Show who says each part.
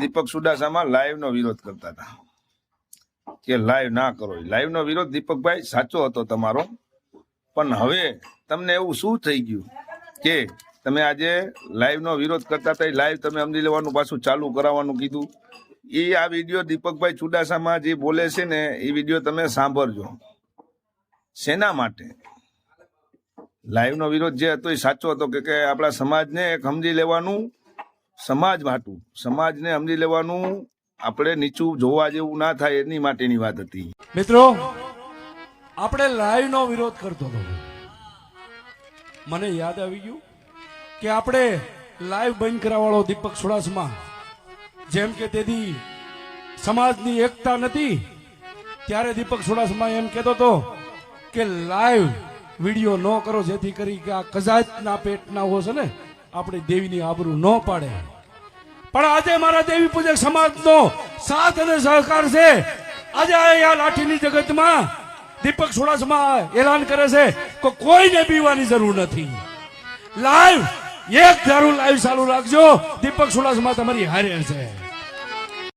Speaker 1: દીપક Chudasama live નો વિરોધ કરતા હતા કે લાઈવ ના કરો. લાઈવ નો વિરોધ દીપકભાઈ સાચો હતો તમારો, પણ હવે તમને એવું શું થઈ ગયું કે તમે આજે લાઈવ નો વિરોધ કરતા હતા, લાઈવ તમે સમજી લેવાનું પાછું ચાલુ કરાવવાનું કીધું. એ આ વિડીયો દીપકભાઈ ચુડાસમા જે બોલે છે ને એ વિડીયો તમે સાંભળજો. શેના માટે લાઈવ નો વિરોધ જે હતો એ સાચો હતો કે આપણા સમાજને એક સમજી લેવાનું, સમાજ વાટું સમાજને સમજી લેવાનું, આપણે નીચું જોવા જેવું ના થાય એની માટેની વાત હતી.
Speaker 2: મિત્રો, આપણે લાઈવ નો વિરોધ કરતો હતો. મને યાદ આવી ગયું કે આપણે લાઈવ બંધ કરાવવાળો દીપક ચુડાસમા જેમ કે તેથી સમાજની એકતા નથી, ત્યારે દીપક ચુડાસમા એમ કહેતો હતો કે લાઈવ વિડીયો ન કરો જેથી કરી કે આ કજાતના પેટના હો છે ને આપણી દેવીની આબરૂ ન પાડે. પણ આજે મારા દેવી પૂજક સમાજનો સાથ અને સહકાર છે. આજે આ લાઠીની જગતમાં દીપક ચુડાસમા એલાન કરે છે કે કોઈને બીવાની જરૂર નથી. લાઈવ એક ધારું લાઈવ ચાલુ રાખજો, દીપક ચુડાસમા તમારી હારે છે.